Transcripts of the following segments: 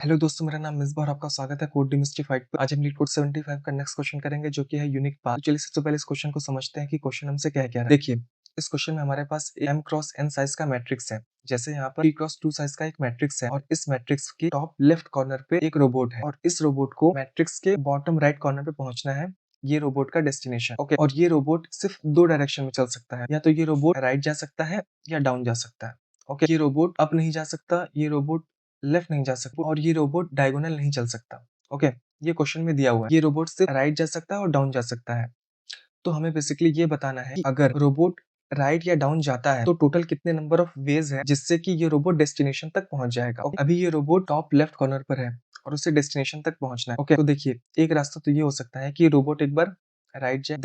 Hello दोस्तों, मेरा नाम मिसबा और आपका स्वागत है कोड डिमिस्टिफाइड पे। आज हम लीड कोड 75 का नेक्स्ट क्वेश्चन करेंगे जो कि है यूनिक पाथ। तो चलिए सबसे पहले इस क्वेश्चन को समझते हैं कि क्वेश्चन हमसे क्या कह रहा है। देखिए, इस क्वेश्चन में हमारे पास m क्रॉस n साइज का मैट्रिक्स है। जैसे यहाँ पर p क्रॉस 2 साइज का एक मैट्रिक्स है और इस मैट्रिक्स के टॉप लेफ्ट कॉर्नर पे एक रोबोट है और इस रोबोट को मैट्रिक्स के बॉटम राइट कॉर्नर पे पहुंचना है। ये रोबोट का डेस्टिनेशन। ओके, और ये रोबोट सिर्फ दो डायरेक्शन में चल सकता है, या तो ये रोबोट राइट जा सकता है या डाउन जा सकता है। ओके, ये रोबोट अप नहीं जा सकता, ये रोबोट लेफ्ट नहीं जा सकता और ये रोबोट डायगोनल नहीं चल सकता। ओके, ये क्वेश्चन में दिया हुआ है। ये रोबोट सिर्फ राइट जा सकता है और डाउन जा सकता है। तो हमें बेसिकली ये बताना है कि अगर रोबोट राइट या डाउन जाता है तो टोटल कितने नंबर ऑफ वेज है जिससे कि ये रोबोट डेस्टिनेशन तक पहुंच जाएगा। अभी ये रोबोट टॉप लेफ्ट कॉर्नर पर है और उसे डेस्टिनेशन तक पहुंचना है। ओके, तो देखिए, एक रास्ता तो ये हो सकता है कि रोबोट एक बार राइट जाए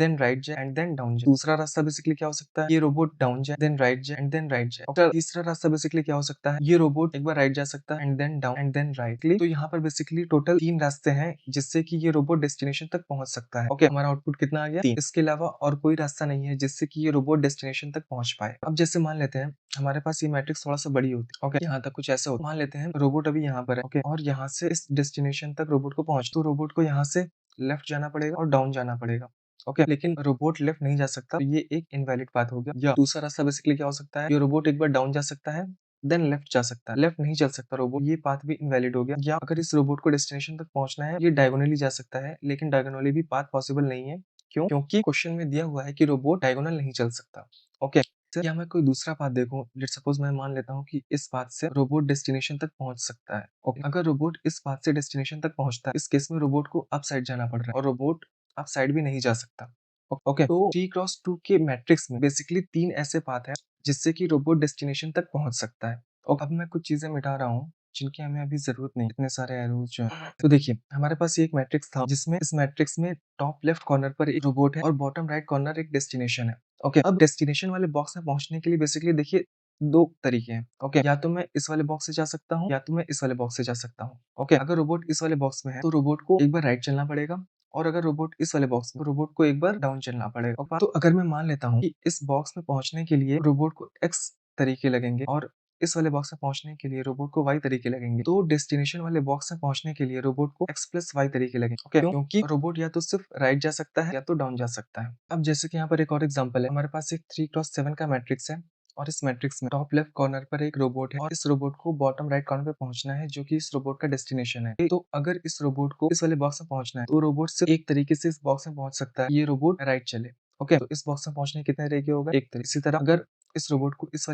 एंड देन डाउन जाए। दूसरा रास्ता बेसिकली क्या हो सकता है, ये रोबोट डाउन जाए देन राइट जाए एंड देन राइट जाए। और तीसरा रास्ता बेसिकली क्या हो सकता है, ये रोबोट एक बार राइट जा सकता है and then down and then right. तो यहाँ पर बेसिकली टोटल तीन रास्ते हैं जिससे कि ये रोबोट डेस्टिनेशन तक पहुंच सकता है। ओके, हमारा आउटपुट कितना आ गया, तीन। इसके अलावा और कोई रास्ता नहीं है जिससे कि ये रोबोट डेस्टिनेशन तक पहुंच पाए। अब जैसे मान लेते हैं हमारे पास ये मैट्रिक्स थोड़ा सा बड़ी होती है। ओके, यहाँ तक कुछ ऐसा होता है। मान लेते हैं रोबोट अभी यहाँ पर है। ओके, और यहाँ से इस डेस्टिनेशन तक रोबोट को पहुंच, तो रोबोट को यहाँ से लेफ्ट जाना पड़ेगा और डाउन जाना पड़ेगा। ओके, लेकिन रोबोट लेफ्ट नहीं जा सकता, तो ये एक इनवैलिड पाथ हो गया। या दूसरा रास्ता बेसिकली क्या हो सकता है, ये रोबोट एक बार डाउन जा सकता है देन लेफ्ट जा सकता है, लेफ्ट नहीं चल सकता रोबोट, ये पाथ भी इनवैलिड हो गया। या अगर इस रोबोट को डेस्टिनेशन तक पहुंचना है, ये डायगोनली जा सकता है, लेकिन डायगोनली भी पाथ पॉसिबल नहीं है। क्यों? क्योंकि क्वेश्चन में दिया हुआ है कि रोबोट डायगोनल नहीं चल सकता। ओके, या मैं कोई दूसरा पाथ देखूं, लेट्स सपोज मैं मान लेता हूं कि इस पाथ से रोबोट डेस्टिनेशन तक पहुंच सकता है। ओके, अगर रोबोट इस पाथ से डेस्टिनेशन तक पहुंचता है, इस केस में रोबोट को अप साइड जाना पड़ रहा है और रोबोट अप साइड भी नहीं जा सकता। ओके, तो 3x2 के मैट्रिक्स में बेसिकली तीन ऐसे पाथ हैं जिससे कि रोबोट डेस्टिनेशन तक पहुंच सकता है। और अब मैं कुछ चीजें मिटा रहा हूँ जिनकी हमें अभी जरूरत नहीं, इतने सारे एरोज जो हैं। तो देखिए, हमारे पास ये एक मैट्रिक्स था जिसमें इस मैट्रिक्स में टॉप लेफ्ट कॉर्नर पर एक रोबोट है और बॉटम राइट कॉर्नर एक डेस्टिनेशन है। ओके, अब डेस्टिनेशन वाले बॉक्स में पहुंचने के लिए बेसिकली देखिए दो तरीके हैं। ओके, या तो मैं इस वाले बॉक्स से जा सकता हूँ या तो मैं इस वाले बॉक्स से जा सकता हूँ। ओके, अगर रोबोट इस वाले बॉक्स में है तो रोबोट को एक बार राइट चलना पड़ेगा और अगर रोबोट इस वाले बॉक्स में, रोबोट को एक बार डाउन चलना पड़ेगा। तो अगर मैं मान लेता हूँ कि इस बॉक्स में पहुंचने के लिए रोबोट को एक्स तरीके लगेंगे और इस वाले बॉक्स में पहुंचने के लिए रोबोट को वाई तरीके लगेंगे, तो डेस्टिनेशन वाले बॉक्स में पहुंचने के लिए रोबोट को एक्स प्लस वाई तरीके लगेंगे। ओके, क्योंकि रोबोट या तो सिर्फ राइट जा सकता है या तो डाउन जा सकता है। अब जैसे कि यहाँ पर एक और एग्जांपल है, हमारे पास एक 3x7 का मैट्रिक्स है और इस मैट्रिक्स में टॉप लेफ्ट कॉर्नर पर एक रोबोट है और इस रोबोट को बॉटम राइट कॉर्नर पे पहुंचना है जो कि इस रोबोट का डेस्टिनेशन है। तो अगर इस रोबोट को इस वाले बॉक्स में पहुंचना है तो रोबोट सिर्फ एक तरीके से इस बॉक्स में पहुंच सकता है, ये रोबोट राइट चले। ओके, तो इस बॉक्स में पहुंचने के कितने तरीके होगा, एक तरीके। इसी तरह अगर इस रोबोट को इस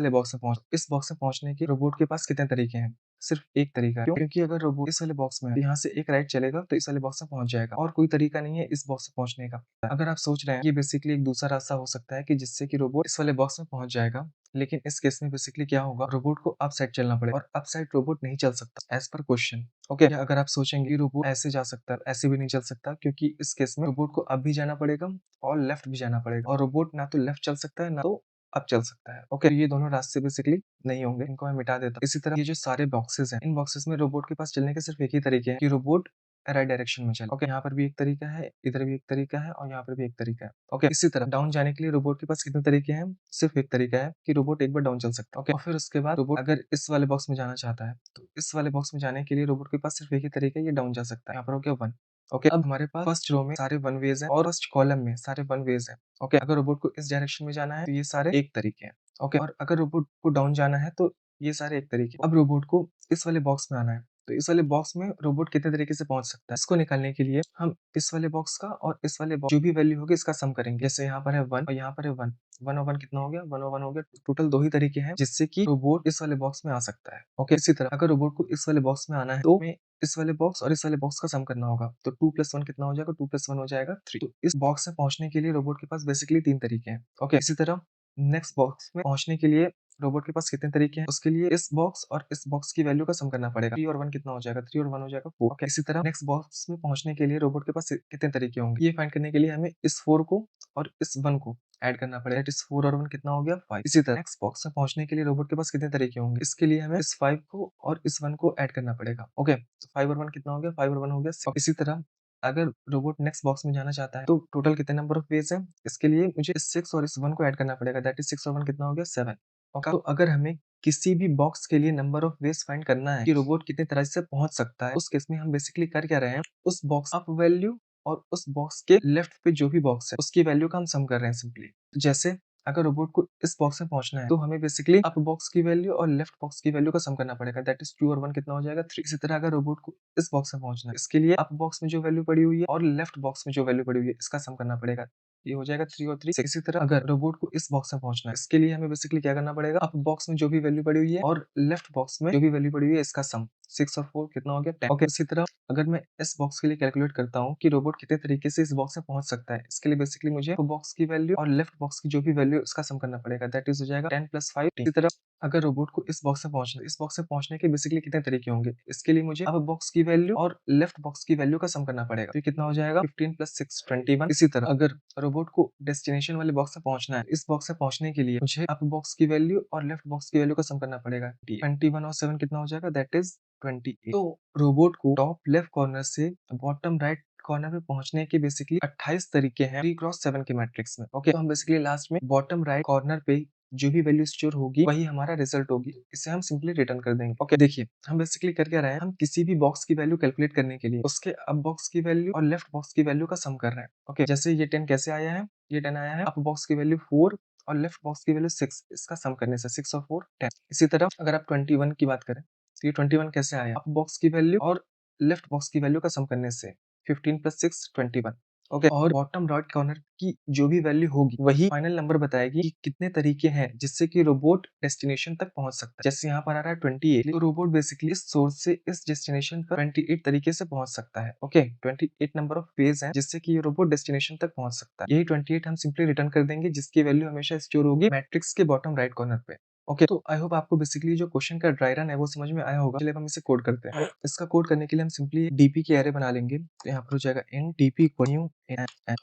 बॉक्स में पहुंचने के रोबोट के पास कितने तरीके हैं, सिर्फ एक तरीका है। क्यों? क्योंकि अगर रोबोट इस वाले बॉक्स में है, यहाँ से एक राइट चलेगा तो इस वाले बॉक्स में पहुंच जाएगा और कोई तरीका नहीं है इस बॉक्स में पहुंचने का। अगर आप सोच रहे हैं ये बेसिकली एक दूसरा रास्ता हो सकता है कि जिससे कि रोबोट इस वाले बॉक्स में पहुंच जाएगा, लेकिन इस केस में बेसिकली क्या होगा, रोबोट को अप साइड चलना पड़ेगा और अप साइड रोबोट नहीं चल सकता एज पर क्वेश्चन। ओके, या अगर आप सोचेंगे रोबोट ऐसे जा सकता है, ऐसे भी नहीं चल सकता क्योंकि इस केस में रोबोट को अप भी जाना पड़ेगा और लेफ्ट भी जाना पड़ेगा और रोबोट ना तो लेफ्ट चल सकता है ना तो अप चल सकता है। ओके, ये दोनों रास्ते बेसिकली नहीं होंगे, इनको मैं मिटा देता हूँ। इसी तरह ये जो सारे बॉक्सेस हैं, इन बॉक्सेस में रोबोट के पास चलने के सिर्फ एक ही तरीके हैं कि रोबोट राइट डायरेक्शन में चले। ओके, यहाँ पर भी एक तरीका है, इधर भी एक तरीका है और यहाँ पर भी एक तरीका है। ओके, इसी तरह डाउन जाने के लिए रोबोट के पास कितने तरीके हैं, सिर्फ एक तरीका है कि रोबोट एक बार डाउन चल सकता है। ओके, और फिर उसके बाद रोबोट अगर इस वाले बॉक्स में जाना चाहता है तो इस वाले बॉक्स में जाने के लिए रोबोट के पास सिर्फ एक ही तरीका है, ये डाउन जा सकता है। यहाँ पर हो गया वन। ओके, अब हमारे पास फर्स्ट रो में सारे वन वेज है और फर्स्ट कॉलम में सारे वन वेज है। ओके, अगर रोबोट को इस डायरेक्शन में जाना है तो ये सारे एक तरीके हैं। ओके, और अगर रोबोट को डाउन जाना है तो ये सारे एक तरीके। अब रोबोट को इस वाले बॉक्स में आना है तो इस वाले बॉक्स में रोबोट कितने तरीके से पहुंच सकता है, इसको निकालने के लिए हम इस वाले बॉक्स का और इस वाले बॉक्स जो भी वैल्यू होगी इसका सम करेंगे। जैसे यहाँ पर है वन और यहाँ पर है वन, वन और वन कितना हो गया, वन और वन हो गया। टोटल दो ही तरीके हैं जिससे कि रोबोट इस वाले बॉक्स में आ सकता है। ओके, इसी तरह अगर रोबोट को इस वाले बॉक्स में आना है तो हमें इस वाले बॉक्स और इस वाले बॉक्स का सम करना होगा। तो 2+1 कितना हो जाएगा, 2+1 हो जाएगा 3। तो इस बॉक्स में पहुंचने के लिए रोबोट के पास बेसिकली तीन तरीके हैं। ओके, इसी तरह नेक्स्ट बॉक्स में पहुंचने के लिए रोबोट के पास कितने तरीके हैं, उसके लिए इस बॉक्स और इस बॉक्स की वैल्यू का सम करना पड़ेगा। 3 और 1 कितना हो जाएगा, 3 और 1 हो जाएगा 4। ओके, इसी तरह नेक्स्ट बॉक्स में पहुंचने के लिए रोबोट के पास कितने तरीके होंगे, ये फाइंड करने के लिए हमें इस 4 को और इस 1 को ऐड करना पड़ेगा। इस 4 और 1 कितना हो गया, 5। इसी तरह नेक्स्ट बॉक्स में पहुंचने के लिए रोबोट के पास कितने तरीके होंगे, इसके लिए हमें इस 5 को और इस 1 को ऐड करना पड़ेगा। ओके, तो 5 और 1 कितना हो गया, 5 और 1 हो गया 6। इसी तरह अगर रोबोट नेक्स्ट बॉक्स में जाना चाहता है तो टोटल कितने नंबर ऑफ वेज है, इसके लिए मुझे इस 6 और इस 1 को ऐड करना पड़ेगा। दैट इज 6 और 1 कितना हो गया, 7। ओके, तो अगर हमें किसी भी बॉक्स के लिए नंबर ऑफ वेज फाइंड करना है कि रोबोट कितने तरह से पहुंच सकता है, उस केस में हम बेसिकली कर क्या रहे हैं, उस बॉक्स अप वैल्यू और उस बॉक्स के लेफ्ट पे जो भी बॉक्स है उसकी वैल्यू का हम सम कर रहे हैं सिंपली। जैसे अगर रोबोट को इस बॉक्स में पहुंचना है तो हमें बेसिकली अप बॉक्स की वैल्यू और लेफ्ट बॉक्स की वैल्यू का सम करना पड़ेगा, दैट इज 2 और 1 कितना हो जाएगा 3। इसी तरह अगर रोबोट को इस बॉक्स में पहुंचना है, इसके लिए अप बॉक्स में जो वैल्यू पड़ी हुई है और लेफ्ट बॉक्स में जो वैल्यू पड़ी हुई है इसका सम करना पड़ेगा, ये हो जाएगा 3 और 3 6। इसी तरह अगर रोबोट को इस बॉक्स में पहुंचना है, इसके लिए हमें बेसिकली क्या करना पड़ेगा, अप बॉक्स में जो भी वैल्यू पड़ी हुई है और लेफ्ट बॉक्स में जो भी वैल्यू पड़ी हुई है इसका सम 6 और 4 कितना हो गया 10। ओके, इसी तरह अगर मैं इस बॉक्स के लिए कैलकुलेट करता हूँ कि रोबोट कितने तरीके से इस बॉक्स में पहुंच सकता है, इसके लिए बेसिकली मुझे बॉक्स की वैल्यू और लेफ्ट बॉक्स की जो भी वैल्यू उसका सम करना पड़ेगा, दैट इज हो जाएगा 10 + 5 10। इसी तरह अगर रोबोट को इस बॉक्स में पहुंचना है, इस बॉक्स में पहुंचने के बेसिकली कितने तरीके होंगे, इसके लिए मुझे अब बॉक्स की वैल्यू और लेफ्ट बॉक्स की वैल्यू का सम करना पड़ेगा, तो ये कितना हो जाएगा 15 + 6 21। इसी तरह अगर रोबोट को डेस्टिनेशन वाले बॉक्स में पहुंचना है, इस बॉक्स में पहुंचने के लिए मुझे अप बॉक्स की वैल्यू और लेफ्ट बॉक्स की वैल्यू का सम करना पड़ेगा, 21 और 7 कितना हो जाएगा, दैट इज 28। तो रोबोट को टॉप लेफ्ट कॉर्नर से बॉटम राइट कॉर्नर पे पहुंचने के बेसिकली 28 तरीके हैं 3x7 के मैट्रिक्स में। ओके, तो हम बेसिकली लास्ट में बॉटम राइट कॉर्नर पे जो भी वैल्यू स्टोर होगी वही हमारा रिजल्ट होगी, इसे हम सिंपली रिटर्न कर देंगे। ओके, देखिए हम बेसिकली कर क्या रहे हैं, हम किसी भी बॉक्स की वैल्यू कैलकुलेट करने के लिए उसके अप बॉक्स की वैल्यू और लेफ्ट बॉक्स की वैल्यू का सम कर रहे हैं। ओके, जैसे ये 10 कैसे आया है, ये 10 आया है अप बॉक्स की वैल्यू 4 और लेफ्ट बॉक्स की वैल्यू 6, इसका सम करने से 6 और 4 10। इसी तरह अगर आप 21 की बात करें तो ये 21 कैसे आया, अप बॉक्स की वैल्यू और लेफ्ट बॉक्स की वैल्यू का सम करने से 15 + 6 21। ओके, और बॉटम राइट कॉर्नर की जो भी वैल्यू होगी वही फाइनल नंबर बताएगी कि कितने तरीके हैं जिससे कि रोबोट डेस्टिनेशन तक पहुंच सकता है। जैसे यहाँ पर आ रहा है 28, तो रोबोट बेसिकली इस सोर्स से इस डेस्टिनेशन पर 28 तरीके से पहुंच सकता है। ओके, 28 नंबर ऑफ वेज है जिससे कि ये रोबोट डेस्टिनेशन तक पहुंच सकता है। यही 28 हम सिंपली रिटर्न कर देंगे जिसकी वैल्यू हमेशा स्टोर होगी मैट्रिक्स के बॉटम राइट कॉर्नर पे। ओके, तो आई होप आपको बेसिकली जो क्वेश्चन का ड्राई रन है वो समझ में आया होगा। चलिए अब हम इसे कोड करते हैं। इसका कोड करने के लिए हम सिंपली डीपी की एरे बना लेंगे, तो यहाँ पर हो जाएगा इन डीपी इक्वल न्यू।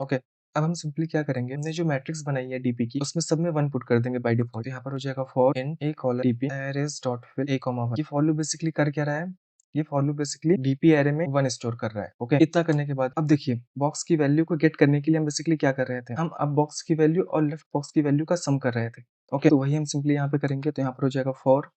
ओके, अब हम सिंपली क्या करेंगे, हमने जो मैट्रिक्स बनाई है डीपी की उसमें सब में 1 पुट कर देंगे बाय डिफॉल्ट। यहाँ पर हो जाएगा for in a column DP arrays dot fill a, 1। ये फॉर लूप बेसिकली कर क्या रहा है, ये for loop basically DP array में 1 स्टोर कर रहा है। ओके, इतना करने के बाद अब देखिए बॉक्स की वैल्यू को गेट करने के लिए हम बेसिकली क्या कर रहे थे, हम अब बॉक्स की वैल्यू और लेफ्ट बॉक्स की वैल्यू का सम कर रहे थे। ओके, तो वही हम सिंपली यहाँ पे करेंगे, तो यहाँ पर हो जाएगा for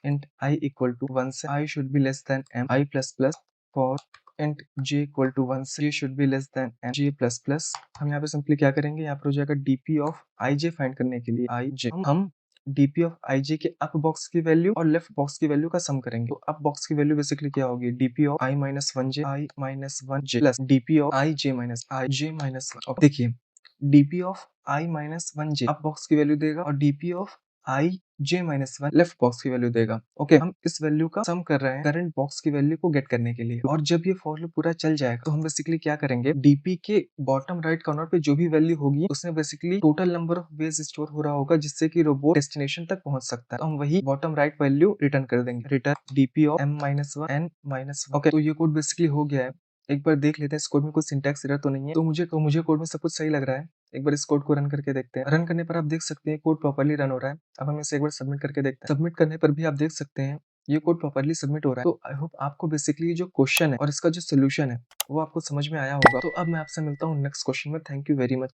int I equal to 1 से I should be less than m I plus plus for int j equal to 1 से j should be less than m j plus plus। हम यहाँ पे सिंपली क्या करेंगे, यहाँ पर हो जाएगा dp of ij फाइंड करने के लिए ij हम dp of ij के अप बॉक्स की वैल्यू और लेफ्ट बॉक्स की वैल्यू का सम करेंगे। तो अप बॉक्स की वैल्यू बेसिकली क्या होगी, dp of I minus 1j I minus 1j plus dp of ij minus I j minus 1। देखिए dp of I minus 1j up box की वैल्यू देगा और dp of I j minus 1 left box की value देगा। Okay, हम इस value का सम कर रहे हैं करंट बॉक्स की वैल्यू को गेट करने के लिए। और जब ये फॉर लूप पूरा चल जाएगा तो हम बेसिकली क्या करेंगे, डीपी के बॉटम राइट कॉर्नर पे जो भी वैल्यू होगी उसमें basically total number of ways store हो रहा होगा जिससे कि रोबोट डेस्टिनेशन तक पहुंच सकता है। तो हम वही बॉटम राइट वैल्यू रिटर्न कर देंगे, return DP of m minus 1 n minus 1। Okay, तो ये कोड बेसिकली हो गया है। एक बार देख लेते हैं इस कोड में कुछ सिंटैक्स एरर तो नहीं है, तो मुझे कोड में सब कुछ सही लग रहा है। एक बार इस कोड को रन करके देखते हैं। रन करने पर आप देख सकते हैं कोड प्रॉपर्ली रन हो रहा है। अब हम इसे एक बार सबमिट करके देखते हैं। सबमिट करने पर भी आप देख सकते हैं ये कोड प्रॉपर्ली सबमिट हो रहा है। तो आई होप आपको बेसिकली जो क्वेश्चन है और इसका जो सोल्यूशन है वो आपको समझ में आया होगा। तो अब मैं आपसे मिलता हूँ नेक्स्ट क्वेश्चन में। Thank you very much.